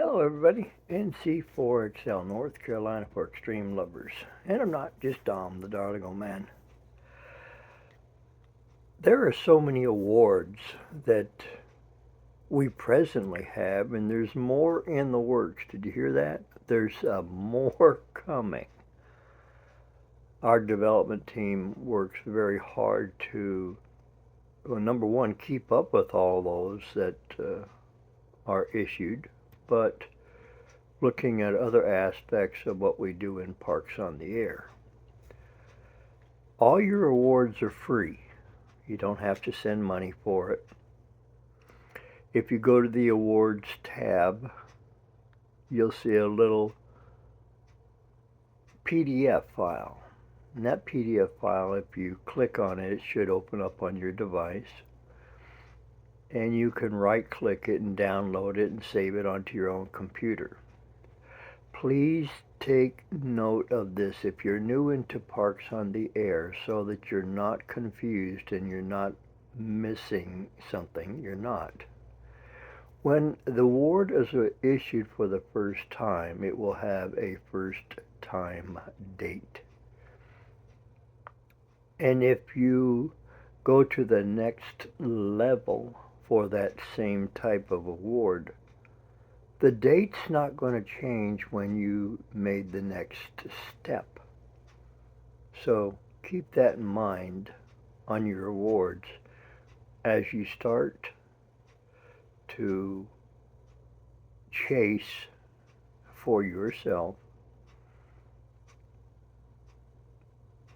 Hello everybody, NC4XL, North Carolina for Extreme Lovers. And I'm not just Dom, the darling old man. There are so many awards that we presently have, and there's more in the works. Did you hear that? There's more coming. Our development team works very hard to, well, number one, keep up with all those that are issued, but looking at other aspects of what we do in Parks on the Air. All your awards are free. You don't have to send money for it. If you go to the awards tab, you'll see a little PDF file. And that PDF file, if you click on it, it should open up on your device. And you can right-click it and download it and save it onto your own computer. Please take note of this if you're new into Parks on the Air so that you're not confused and you're not missing something. You're not. When the award is issued for the first time, it will have a first time date. And if you go to the next level for that same type of award, the date's not going to change when you made the next step. So keep that in mind on your awards as you start to chase for yourself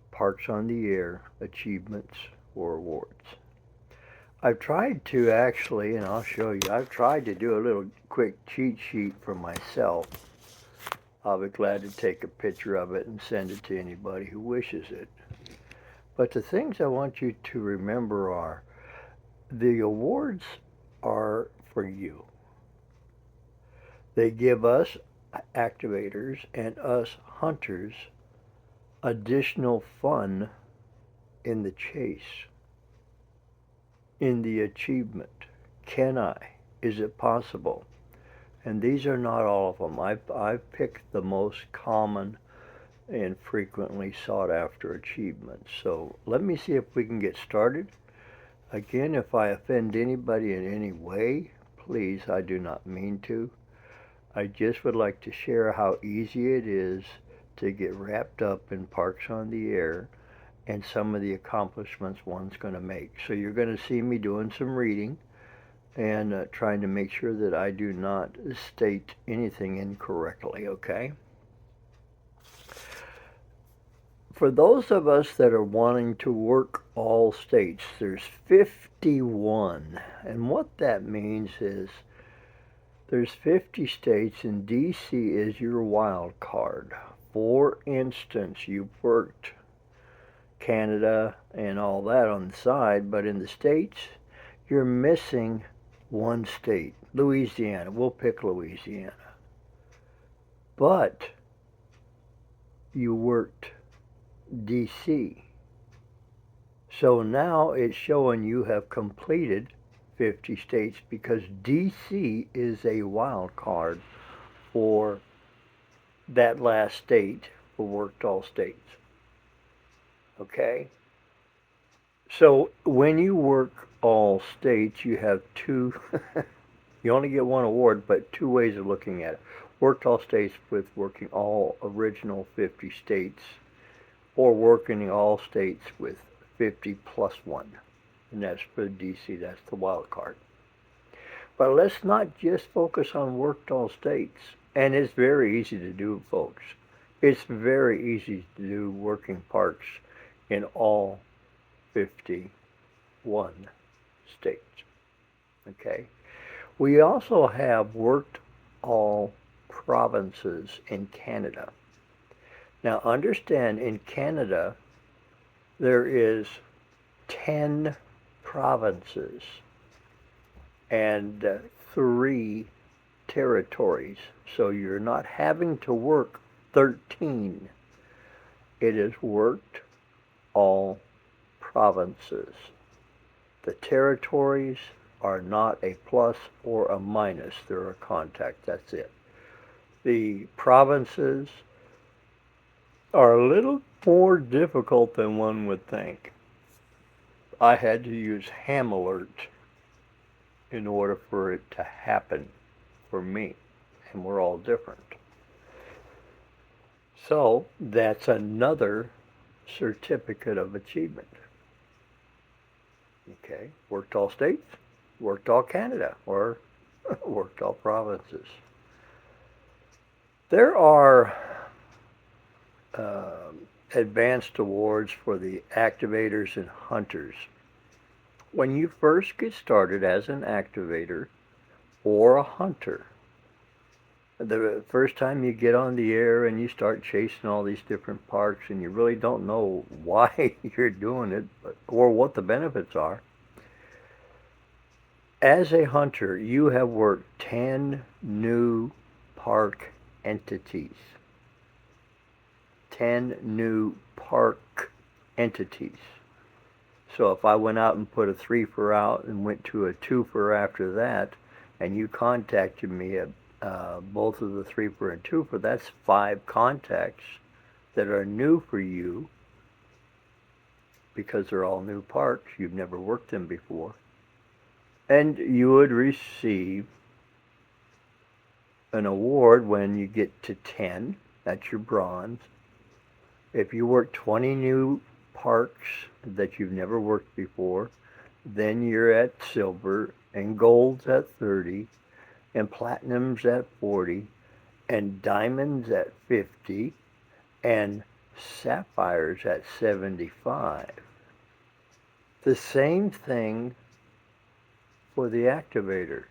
Parks on the Air achievements or awards. I've tried to actually, and I'll show you, I've tried to do a little quick cheat sheet for myself. I'll be glad to take a picture of it and send it to anybody who wishes it. But the things I want you to remember are, the awards are for you. They give us activators and us hunters additional fun in the chase, in the achievement. Can I? Is it possible? And these are not all of them. I've picked the most common and frequently sought after achievements. So let me see if we can get started. Again, if I offend anybody in any way, please, I do not mean to. I just would like to share how easy it is to get wrapped up in Parks on the Air and some of the accomplishments one's going to make. So you're going to see me doing some reading and trying to make sure that I do not state anything incorrectly, okay? For those of us that are wanting to work all states, there's 51. And what that means is there's 50 states and DC is your wild card. For instance, you've worked Canada and all that on the side, but in the states, you're missing one state, Louisiana. We'll pick Louisiana. But you worked DC. So now it's showing you have completed 50 states because DC is a wild card for that last state for worked all states. Okay? So when you work all states, you have two, you only get one award, but two ways of looking at it. Worked all states with working all original 50 states, or working all states with 50 plus one. And that's for DC, that's the wild card. But let's not just focus on worked all states. And it's very easy to do, folks. It's very easy to do working parks in all 51 states. Okay? We also have worked all provinces in Canada. Now understand, in Canada, there is 10 provinces and 3 territories. So you're not having to work 13. It is worked all provinces. The territories are not a plus or a minus. They're a contact. That's it. The provinces are a little more difficult than one would think. I had to use ham alert in order for it to happen for me, and we're all different. So that's another certificate of achievement. Okay, worked all states, worked all Canada, or worked all provinces. There are advanced awards for the activators and hunters. When you first get started as an activator or a hunter, the first time you get on the air and you start chasing all these different parks and you really don't know why you're doing it or what the benefits are, as a hunter, you have worked 10 new park entities. 10 new park entities. So if I went out and put a 3-fer out and went to a 2-fer after that, and you contacted me at both of the 3-fer and 2-fer, that's 5 contacts that are new for you because they're all new parks. You've never worked them before. And you would receive an award when you get to 10. That's your bronze. If you work 20 new parks that you've never worked before, then you're at silver, and gold's at 30, and platinum's at 40, and diamonds at 50, and sapphires at 75. The same thing for the activator.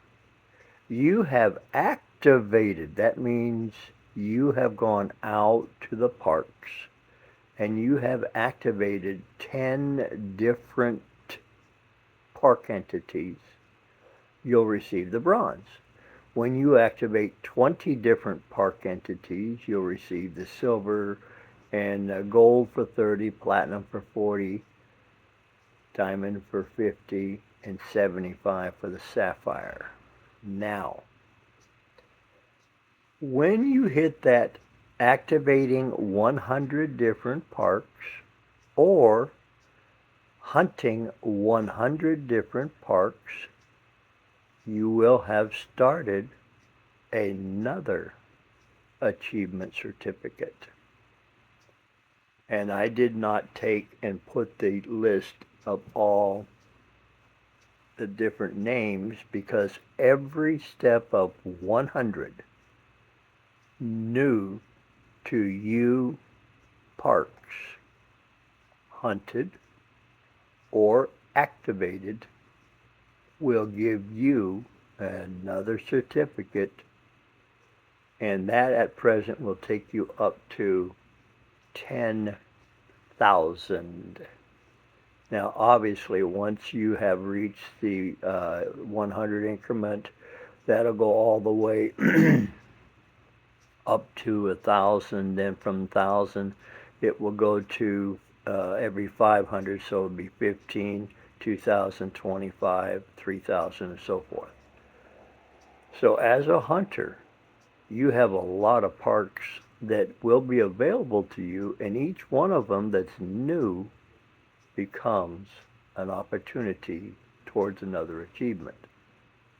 You have activated. That means you have gone out to the parks and you have activated 10 different park entities. You'll receive the bronze. When you activate 20 different park entities, you'll receive the silver, and gold for 30, platinum for 40, diamond for 50, and 75 for the sapphire. Now, when you hit that activating 100 different parks or hunting 100 different parks, you will have started another achievement certificate. And I did not take and put the list of all the different names because every step of 100 new to you parks, hunted or activated, will give you another certificate, and that at present will take you up to 10,000. Now, obviously, once you have reached the 100 increment, that'll go all the way up to 1,000. Then from 1,000, it will go to every 500, so it'll be 15, 2,000, 25, 3,000, and so forth. So as a hunter, you have a lot of parks that will be available to you, and each one of them that's new becomes an opportunity towards another achievement.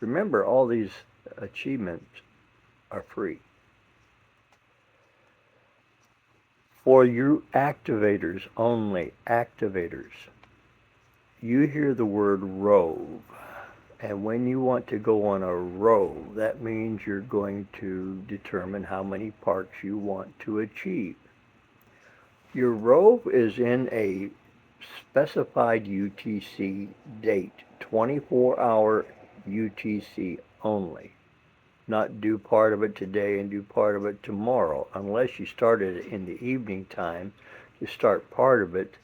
Remember, all these achievements are free. For you activators only, activators, you hear the word rove. And when you want to go on a rove, that means you're going to determine how many parks you want to achieve. Your rove is in a specified UTC date, 24-hour UTC only. Not do part of it today and do part of it tomorrow, unless you started it in the evening time to start part of it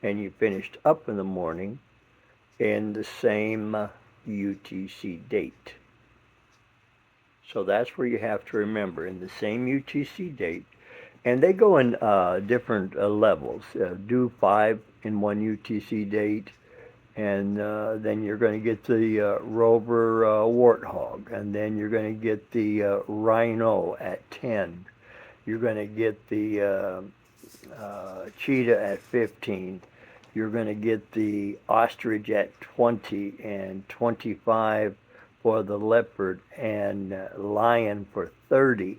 and you finished up in the morning in the same UTC date. So that's where you have to remember, in the same UTC date. And they go in different levels. Do 5 in one UTC date, And then you're going to get the Rover Warthog, and then you're going to get the Rhino at 10. You're going to get the Cheetah at 15. You're going to get the Ostrich at 20 and 25 for the Leopard and Lion for 30.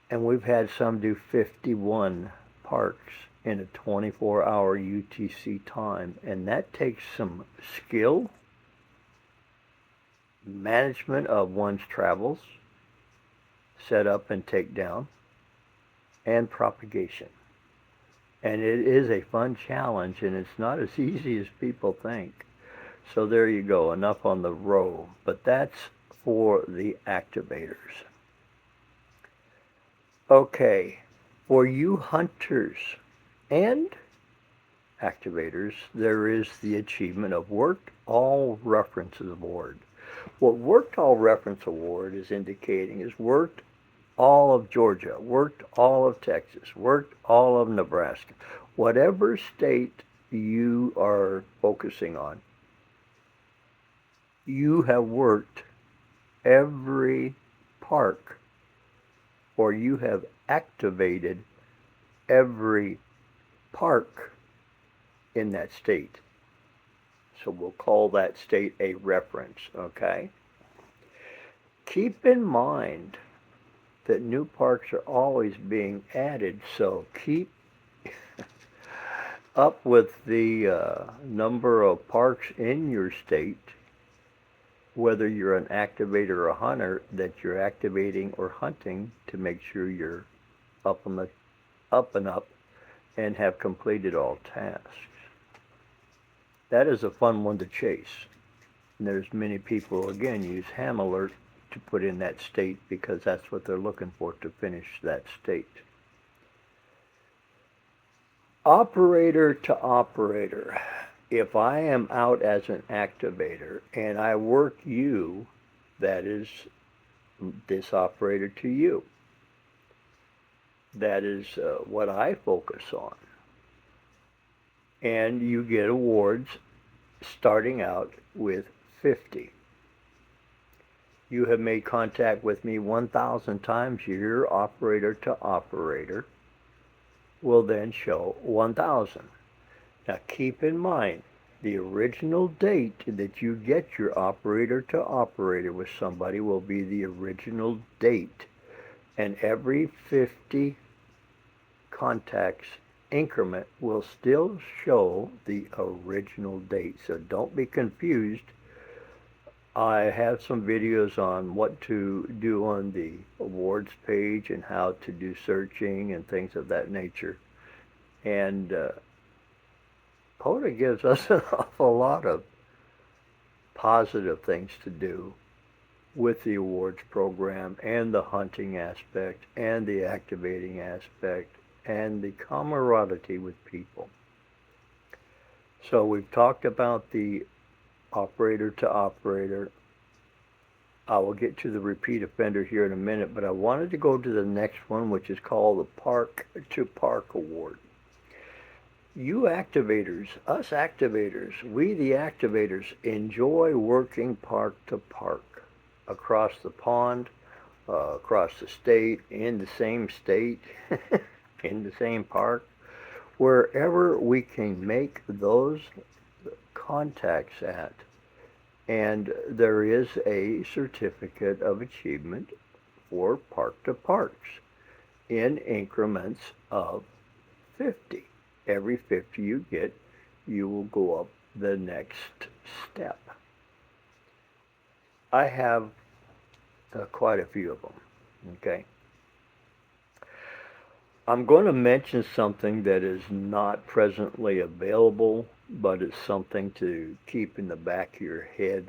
And we've had some do 51 parks in a 24-hour UTC time. And that takes some skill, management of one's travels, set up and take down, and propagation. And it is a fun challenge, and it's not as easy as people think. So there you go, enough on the row. But that's for the activators. Okay, for you hunters and activators, there is the achievement of Worked All References Award. What Worked All Reference Award is indicating is worked all of Georgia, worked all of Texas, worked all of Nebraska. Whatever state you are focusing on, you have worked every park, or you have activated every park in that state. So we'll call that state a reference, okay? Keep in mind that new parks are always being added, so keep up with the number of parks in your state, whether you're an activator or a hunter, that you're activating or hunting to make sure you're up and up and have completed all tasks. That is a fun one to chase. And there's many people, again, use Ham Alert to put in that state because that's what they're looking for, to finish that state. Operator to operator. If I am out as an activator and I work you, that is this operator to you. That is what I focus on. And you get awards starting out with 50. You have made contact with me 1,000 times. Your operator to operator will then show 1,000. Now keep in mind, the original date that you get your operator to operator with somebody will be the original date. And every 50 contacts increment will still show the original date. So don't be confused. I have some videos on what to do on the awards page and how to do searching and things of that nature. And POTA gives us an awful lot of positive things to do with the awards program and the hunting aspect and the activating aspect and the camaraderie with people. So we've talked about the operator to operator. I will get to the repeat offender here in a minute, but I wanted to go to the next one, which is called the Park to Park Award. You activators, us activators, we the activators enjoy working park to park, across the pond, across the state, in the same state, in the same park, wherever we can make those contacts at. And there is a certificate of achievement for park to parks in increments of 50. Every 50 you get, you will go up the next step. I have quite a few of them, okay? I'm going to mention something that is not presently available, but it's something to keep in the back of your head.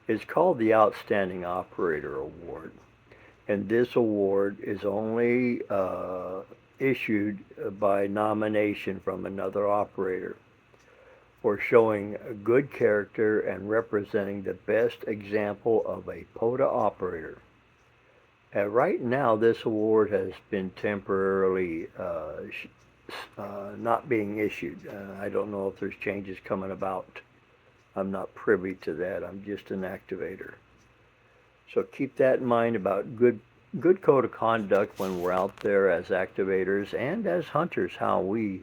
It's called the Outstanding Operator Award. And this award is only issued by nomination from another operator for showing good character and representing the best example of a POTA operator. Right now, this award has been temporarily not being issued. I don't know if there's changes coming about I'm not privy to that. I'm just an activator. So keep that in mind about good code of conduct when we're out there as activators and as hunters, how we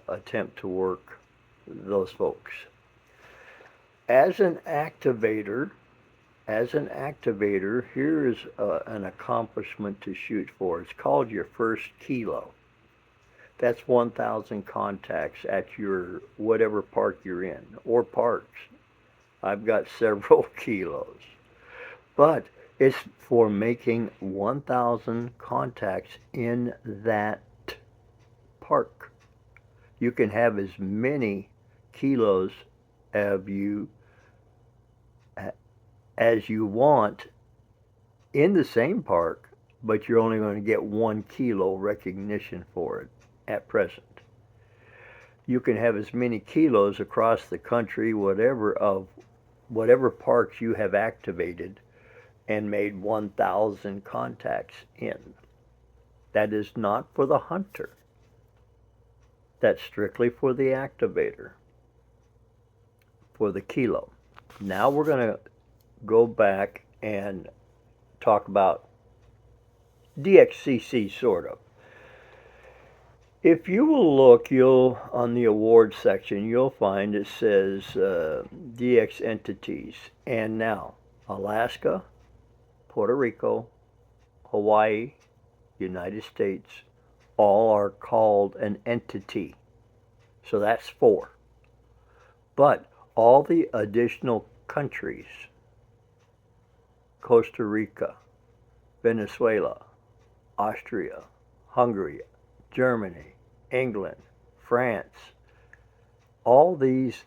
attempt to work those folks. As an activator, here is an accomplishment to shoot for. It's called your first kilo. That's 1,000 contacts at your whatever park you're in, or parks. I've got several kilos. But it's for making 1,000 contacts in that park. You can have as many kilos of you as you want in the same park, but you're only going to get 1 kilo recognition for it at present. You can have as many kilos across the country, whatever parks you have activated and made 1,000 contacts in. That is not for the hunter. That's strictly for the activator, for the kilo. Now we're going to go back and talk about DXCC, sort of. If you will look, on the awards section, you'll find it says DX entities. And now, Alaska, Puerto Rico, Hawaii, United States, all are called an entity. So that's 4. But all the additional countries, Costa Rica, Venezuela, Austria, Hungary, Germany, England, France, all these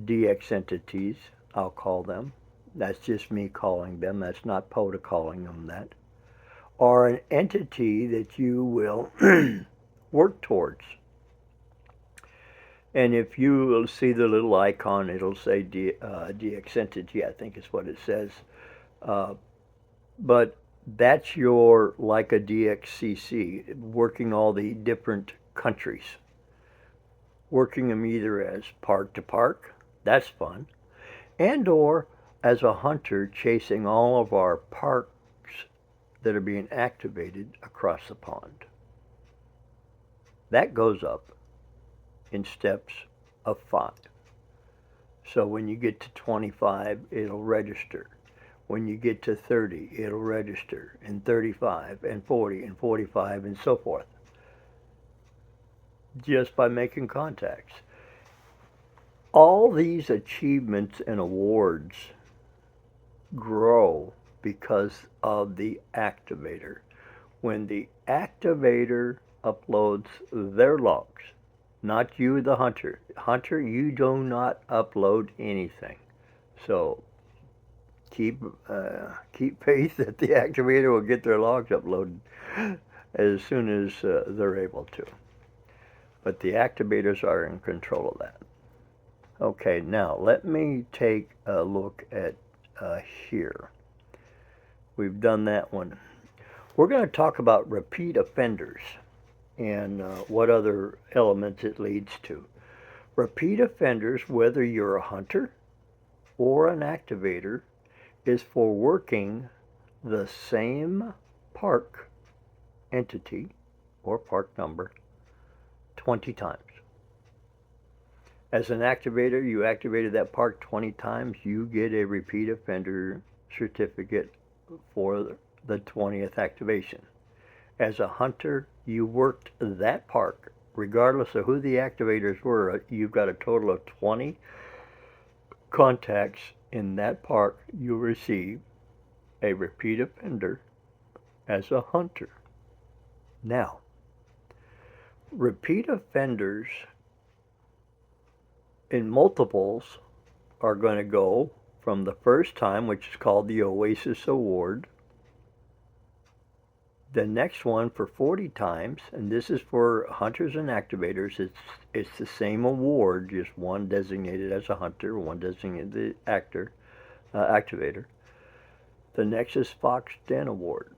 DX entities, I'll call them, that's just me calling them, that's not POTA calling them that, are an entity that you will work towards. And if you will see the little icon, it'll say DX entity, I think is what it says. But that's your, like a DXCC, working all the different countries. Working them either as park to park, that's fun, and or as a hunter chasing all of our parks that are being activated across the pond. That goes up in steps of 5. So when you get to 25, it'll register. When you get to 30, it'll register, and 35, and 40, and 45, and so forth. Just by making contacts. All these achievements and awards grow because of the activator. When the activator uploads their logs, not you, the hunter. Hunter, you do not upload anything. So keep faith that the activator will get their logs uploaded as soon as they're able to. But the activators are in control of that. Okay, now let me take a look at here. We've done that one. We're going to talk about repeat offenders and what other elements it leads to. Repeat offenders, whether you're a hunter or an activator, is for working the same park entity or park number 20 times. As an activator, you activated that park 20 times, you get a repeat offender certificate for the 20th activation. As a hunter, you worked that park, regardless of who the activators were, you've got a total of 20 contacts in that park, you receive a repeat offender as a hunter. Now, repeat offenders in multiples are going to go from the first time, which is called the Oasis Award. The next one for 40 times, and this is for hunters and activators, it's the same award, just one designated as a hunter, one designated the activator. The next is Fox Den Award.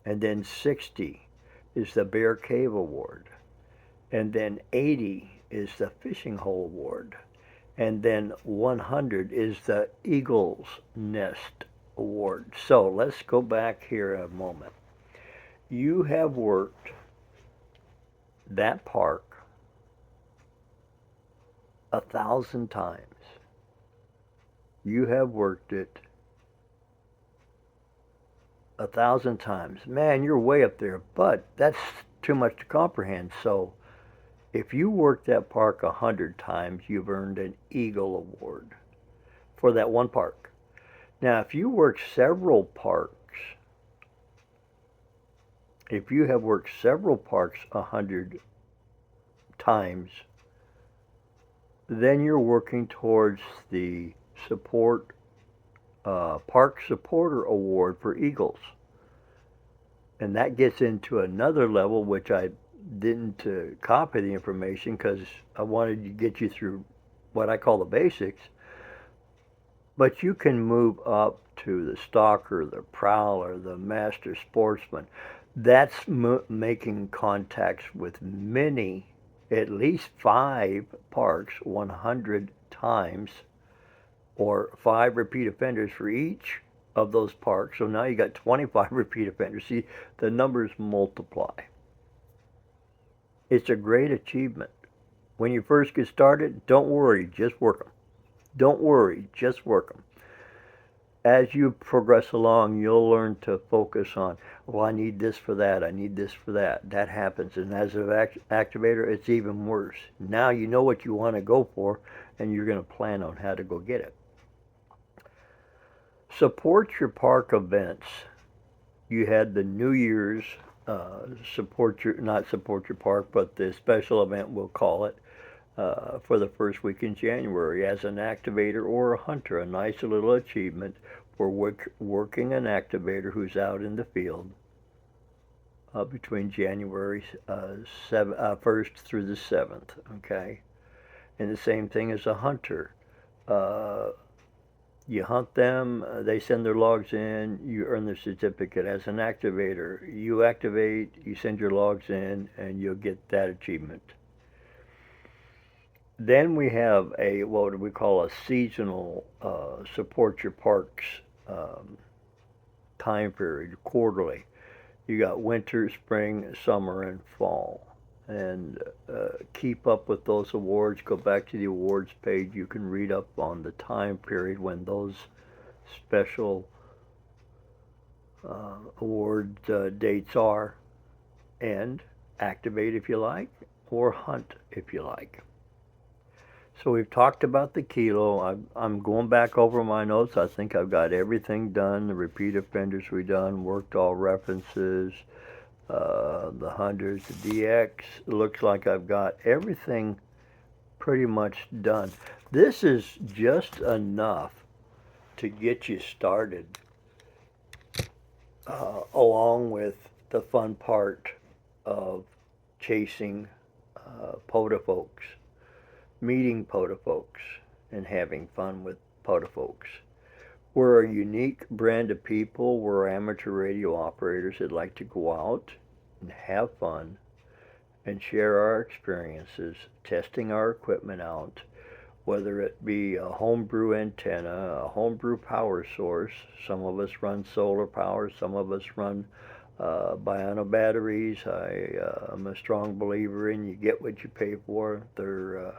And then 60 is the Bear Cave Award. And then 80 is the Fishing Hole Award. And then 100 is the Eagle's Nest Award. So let's go back here a moment. You have worked that park 1,000 times. You have worked it 1,000 times. Man, you're way up there, but that's too much to comprehend. So if you work that park 100 times, you've earned an Eagle Award for that one park. Now, if you work several parks, if you have worked several parks 100 times, then you're working towards the support Park Supporter Award for Eagles. And that gets into another level, which I didn't copy the information because I wanted to get you through what I call the basics. But you can move up to the stalker, the prowler, the master sportsman. That's making contacts with many, at least 5 parks 100 times, or 5 repeat offenders for each of those parks. So now you got 25 repeat offenders. See, the numbers multiply. It's a great achievement. When you first get started, don't worry, just work them. Don't worry, just work them. As you progress along, you'll learn to focus on, well, I need this for that, I need this for that. That happens. And as an activator, it's even worse. Now you know what you want to go for, and you're going to plan on how to go get it. Support your park events. You had the New Year's not support your park, but the special event, we'll call it, for the first week in January. As an activator or a hunter, a nice little achievement for working an activator who's out in the field between January 1st through the 7th, okay? And the same thing as a hunter. You hunt them, they send their logs in, you earn their certificate. As an activator, you activate, you send your logs in, and you'll get that achievement. Then we have what we call a seasonal support your parks time period, quarterly. You got winter, spring, summer, and fall. And keep up with those awards. Go back to the awards page. You can read up on the time period when those special award dates are, and activate if you like, or hunt if you like. So we've talked about the kilo. I'm going back over my notes. I think I've got everything done. The repeat offenders we done, worked all references, the hundreds, the DX. It looks like I've got everything pretty much done. This is just enough to get you started, along with the fun part of chasing POTA folks, meeting POTA folks, and having fun with POTA folks. We're a unique brand of people. We're amateur radio operators that like to go out and have fun and share our experiences, testing our equipment out, whether it be a homebrew antenna, a homebrew power source. Some of us run solar power, some of us run Biono batteries. I'm a strong believer in you get what you pay for. They're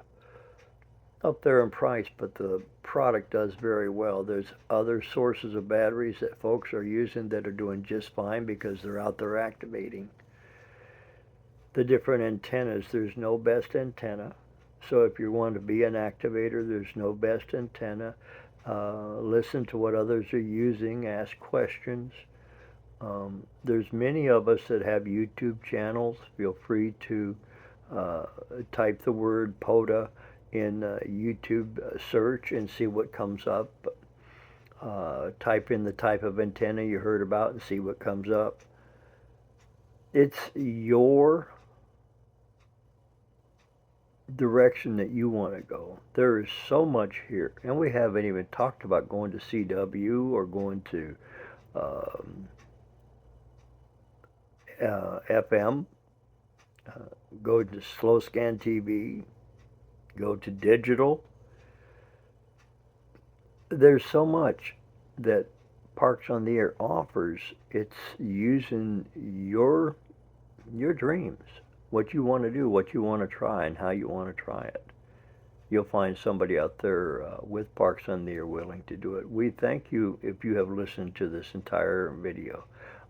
up there in price, but the product does very well. There's other sources of batteries that folks are using that are doing just fine because they're out there activating. The different antennas, there's no best antenna. So if you want to be an activator, there's no best antenna. Listen to what others are using, ask questions. There's many of us that have YouTube channels. Feel free to type the word POTA in YouTube search and see what comes up. Type in the type of antenna you heard about and see what comes up. It's your direction that you want to go. There is so much here, and we haven't even talked about going to CW or going to FM, go to slow scan TV, go to digital. there's so much that Parks on the Air offers. It's using your dreams, what you want to do, what you want to try, and how you want to try it. You'll find somebody out there with Parks on the Air willing to do it. We thank you if you have listened to this entire video.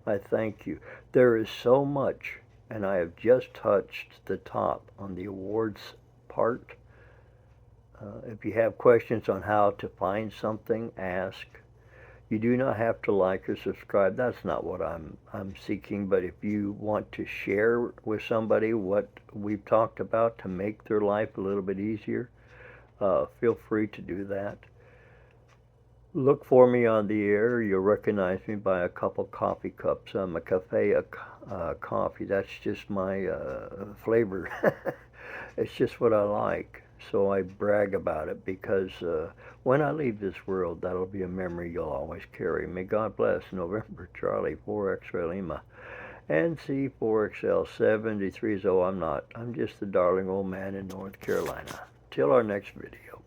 I thank you. There is so much, and I have just touched the top on the awards part. If you have questions on how to find something, ask. You do not have to like or subscribe. That's not what I'm seeking. But if you want to share with somebody what we've talked about to make their life a little bit easier, feel free to do that. Look for me on the air. You'll recognize me by a couple coffee cups. I'm a cafe coffee. That's just my flavor. It's just what I like. So I brag about it because when I leave this world, that'll be a memory you'll always carry. May God bless. November Charlie 4XL Lima. NC4XL 73. I'm not. I'm just the darling old man in North Carolina. Till our next video.